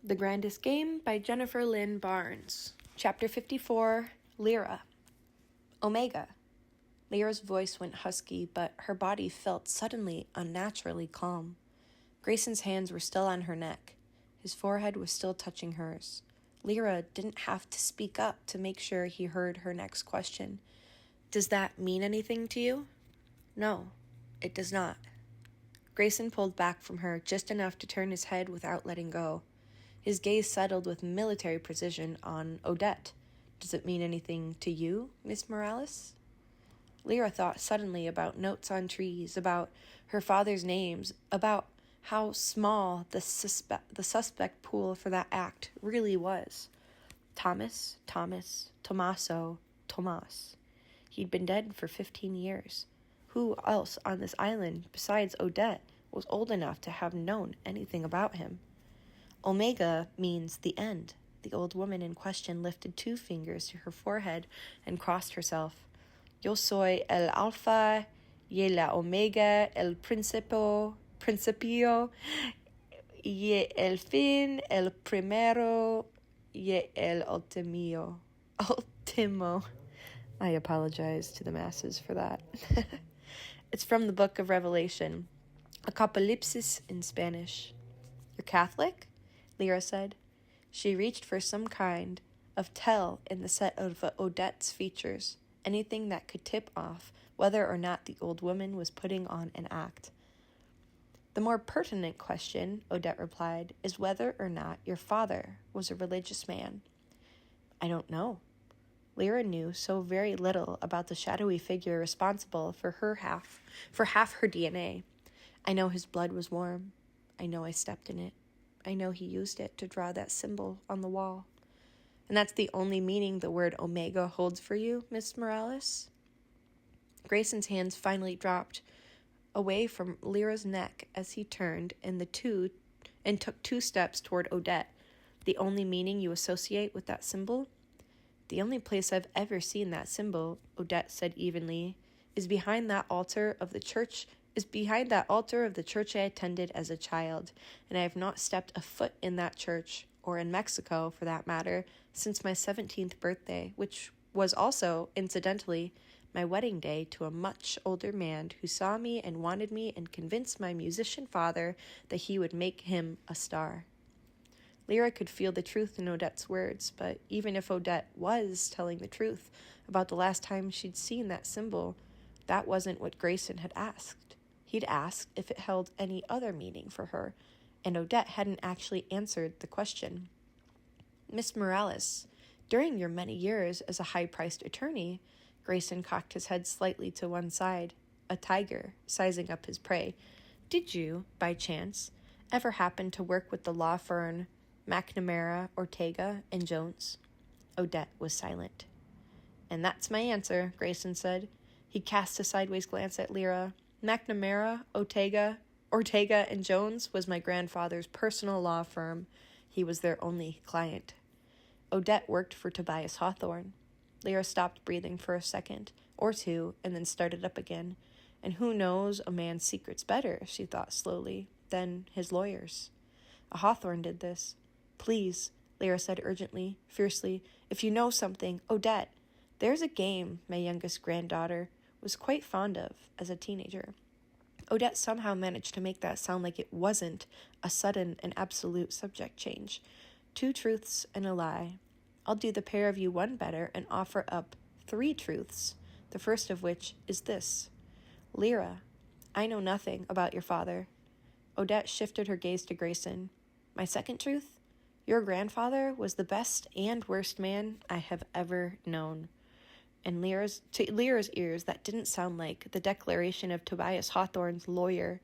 The Grandest Game by Jennifer Lynn Barnes. Chapter 54, Lyra. Omega. Lyra's voice went husky, but her body felt suddenly unnaturally calm. Grayson's hands were still on her neck. His forehead was still touching hers. Lyra didn't have to speak up to make sure he heard her next question. "Does that mean anything to you?" "No, it does not." Grayson pulled back from her just enough to turn his head without letting go. His gaze settled with military precision on Odette. "Does it mean anything to you, Miss Morales?" Lyra thought suddenly about notes on trees, about her father's names, about how small the suspect pool for that act really was. Thomas, Tommaso, Tomas. He'd been dead for 15 years. Who else on this island, besides Odette, was old enough to have known anything about him? Omega means the end. The old woman in question lifted 2 fingers to her forehead and crossed herself. "Yo soy el alfa y la omega, el principio y el fin, el primero y el ultimo." Ultimo. I apologize to the masses for that. It's from the book of Revelation, Apocalypsis in Spanish. "You're Catholic?" Lyra said. She reached for some kind of tell in the set of Odette's features, anything that could tip off whether or not the old woman was putting on an act. "The more pertinent question," Odette replied, "is whether or not your father was a religious man." "I don't know." Lyra knew so very little about the shadowy figure responsible for half her DNA. "I know his blood was warm. I know I stepped in it. I know he used it to draw that symbol on the wall." "And that's the only meaning the word Omega holds for you, Miss Morales?" Grayson's hands finally dropped away from Lyra's neck as he turned and took 2 steps toward Odette. "The only meaning you associate with that symbol?" "The only place I've ever seen that symbol," Odette said evenly, is behind that altar of the church I attended as a child, and I have not stepped a foot in that church, or in Mexico for that matter, since my 17th birthday, which was also, incidentally, my wedding day to a much older man who saw me and wanted me and convinced my musician father that he would make him a star. Lyra could feel the truth in Odette's words, but even if Odette was telling the truth about the last time she'd seen that symbol, that wasn't what Grayson had asked. He'd asked if it held any other meaning for her, and Odette hadn't actually answered the question. "Miss Morales, during your many years as a high-priced attorney," Grayson cocked his head slightly to one side, a tiger sizing up his prey, "did you, by chance, ever happen to work with the law firm McNamara, Ortega, and Jones?" Odette was silent. "And that's my answer," Grayson said. He cast a sideways glance at Lyra. "McNamara, Ortega, and Jones was my grandfather's personal law firm. He was their only client." Odette worked for Tobias Hawthorne. Lyra stopped breathing for a second or 2 and then started up again. "And who knows a man's secrets better," she thought slowly, "than his lawyers? A Hawthorne did this." "Please," Lyra said urgently, fiercely, "if you know something, Odette. There's a game my youngest granddaughter was quite fond of as a teenager." Odette somehow managed to make that sound like it wasn't a sudden and absolute subject change. 2 truths and a lie. I'll do the pair of you one better and offer up 3 truths, the first of which is this. Lyra, I know nothing about your father. Odette shifted her gaze to Grayson. "My second truth? Your grandfather was the best and worst man I have ever known." And to Lyra's ears, that didn't sound like the declaration of Tobias Hawthorne's lawyer.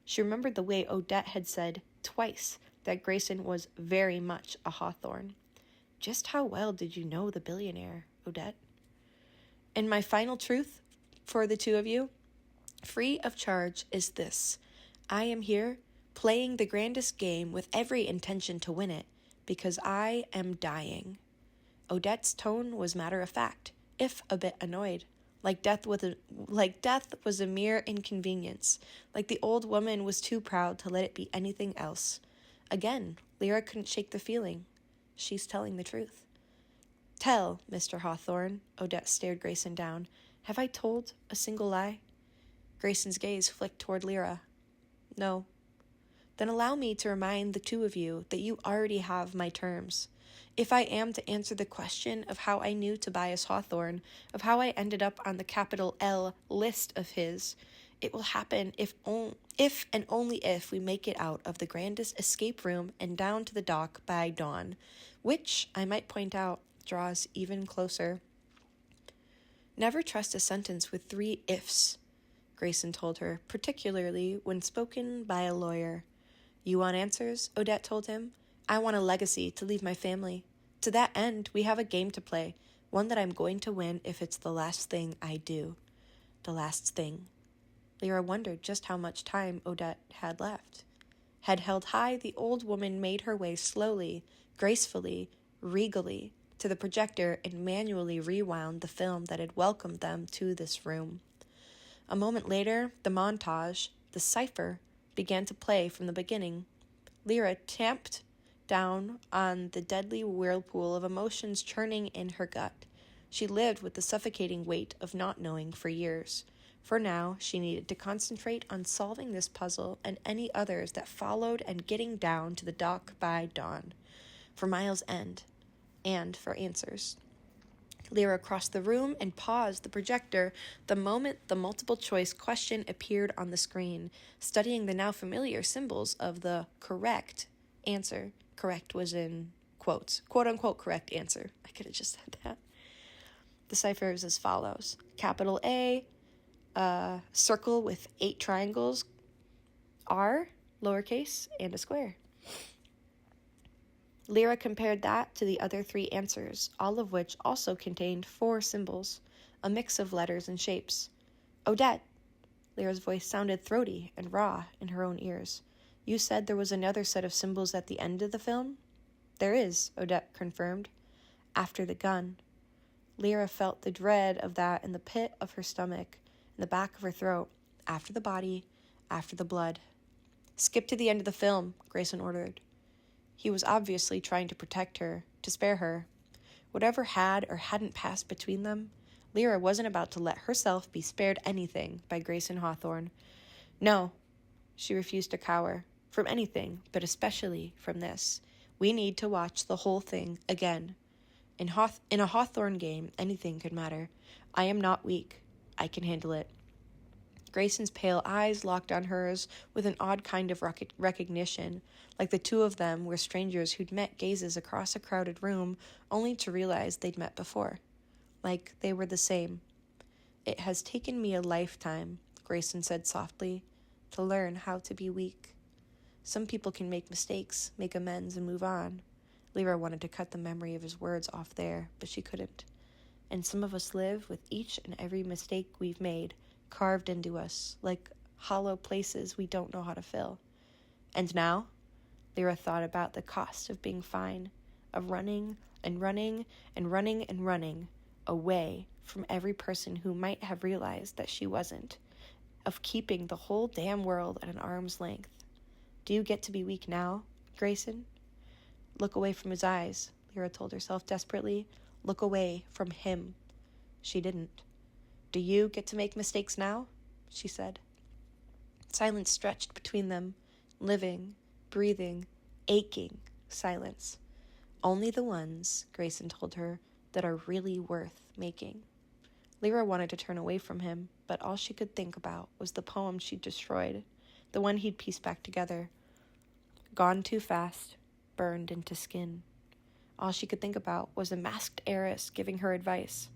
She remembered the way Odette had said twice that Grayson was very much a Hawthorne. Just how well did you know the billionaire, Odette? "And my final truth for the 2 of you, free of charge, is this. I am here playing the grandest game with every intention to win it, because I am dying." Odette's tone was matter-of-fact, if a bit annoyed, like death was a mere inconvenience, like the old woman was too proud to let it be anything else. Again, Lyra couldn't shake the feeling. She's telling the truth. Tell, Mr. Hawthorne, Odette stared Grayson down. Have I told a single lie? Grayson's gaze flicked toward Lyra. No. Then allow me to remind the two of you that you already have my terms. If I am to answer the question of how I knew Tobias Hawthorne, of how I ended up on the capital L list of his, it will happen if and only if we make it out of the Grandest escape room and down to the dock by dawn, which, I might point out, draws even closer. Never trust a sentence with 3 ifs, Grayson told her, particularly when spoken by a lawyer. You want answers? Odette told him. I want a legacy to leave my family. To that end, we have a game to play, one that I'm going to win if it's the last thing I do. The last thing. Lyra wondered just how much time Odette had left. Head held high, the old woman made her way slowly, gracefully, regally, to the projector and manually rewound the film that had welcomed them to this room. A moment later, the montage, the cipher, began to play from the beginning. Lyra tamped down on the deadly whirlpool of emotions churning in her gut. She lived with the suffocating weight of not knowing for years. For now, she needed to concentrate on solving this puzzle and any others that followed and getting down to the dock by dawn. For Miles' End, and for answers. Lyra crossed the room and paused the projector the moment the multiple-choice question appeared on the screen, studying the now familiar symbols of the correct answer. Correct was in quotes. Quote-unquote correct answer. I could have just said that. The cipher is as follows. Capital A, circle with 8 triangles, R, lowercase, and a square. Lyra compared that to the other 3 answers, all of which also contained 4 symbols, a mix of letters and shapes. Odette! Lyra's voice sounded throaty and raw in her own ears. You said there was another set of symbols at the end of the film? There is, Odette confirmed. After the gun. Lyra felt the dread of that in the pit of her stomach, in the back of her throat, after the body, after the blood. Skip to the end of the film, Grayson ordered. He was obviously trying to protect her, to spare her. Whatever had or hadn't passed between them, Lyra wasn't about to let herself be spared anything by Grayson Hawthorne. No, she refused to cower, from anything, but especially from this. We need to watch the whole thing again. In a Hawthorne game, anything could matter. I am not weak. I can handle it. Grayson's pale eyes locked on hers with an odd kind of recognition, like the two of them were strangers who'd met gazes across a crowded room only to realize they'd met before. Like they were the same. It has taken me a lifetime, Grayson said softly, to learn how to be weak. Some people can make mistakes, make amends, and move on. Lyra wanted to cut the memory of his words off there, but she couldn't. And some of us live with each and every mistake we've made, carved into us, like hollow places we don't know how to fill. And now, Lyra thought about the cost of being fine, of running and running and running and running away from every person who might have realized that she wasn't, of keeping the whole damn world at an arm's length. Do you get to be weak now, Grayson? Look away from his eyes, Lyra told herself desperately. Look away from him. She didn't. Do you get to make mistakes now? She said. Silence stretched between them, living, breathing, aching silence. Only the ones, Grayson told her, that are really worth making. Lyra wanted to turn away from him, but all she could think about was the poem she'd destroyed, the one he'd pieced back together. Gone too fast, burned into skin. All she could think about was a masked heiress giving her advice.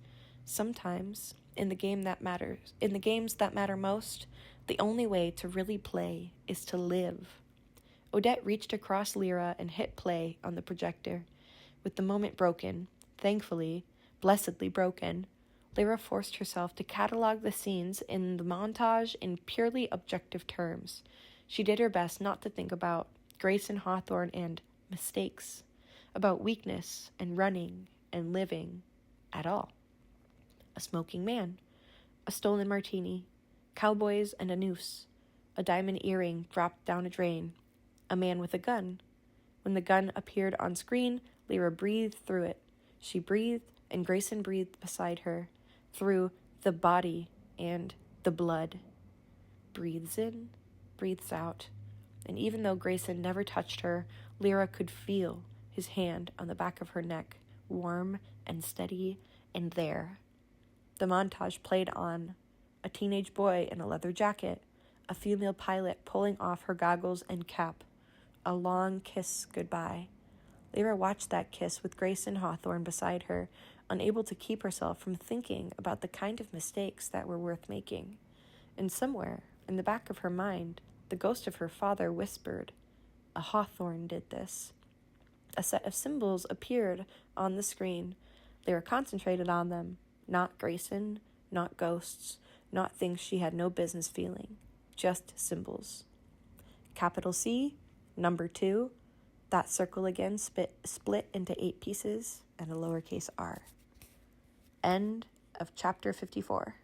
Sometimes, in the games that matter most, the only way to really play is to live. Odette reached across Lyra and hit play on the projector. With the moment broken, thankfully, blessedly broken, Lyra forced herself to catalog the scenes in the montage in purely objective terms. She did her best not to think about Grayson Hawthorne and mistakes, about weakness and running and living at all. A smoking man, a stolen martini, cowboys and a noose, a diamond earring dropped down a drain, a man with a gun, When the gun appeared on screen, Lyra breathed through it. She breathed, and Grayson breathed beside her, through the body and the blood. Breathes in, breathes out. And even though Grayson never touched her, Lyra could feel his hand on the back of her neck, warm and steady and there. The montage played on. A teenage boy in a leather jacket, a female pilot pulling off her goggles and cap. A long kiss goodbye. Lyra watched that kiss with Grayson Hawthorne beside her, unable to keep herself from thinking about the kind of mistakes that were worth making. And somewhere, in the back of her mind, the ghost of her father whispered, "A Hawthorne did this." A set of symbols appeared on the screen. Lyra concentrated on them. Not Grayson, not ghosts, not things she had no business feeling. Just symbols. Capital C, number 2, that circle again split into 8 pieces, and a lowercase r. End of chapter 54.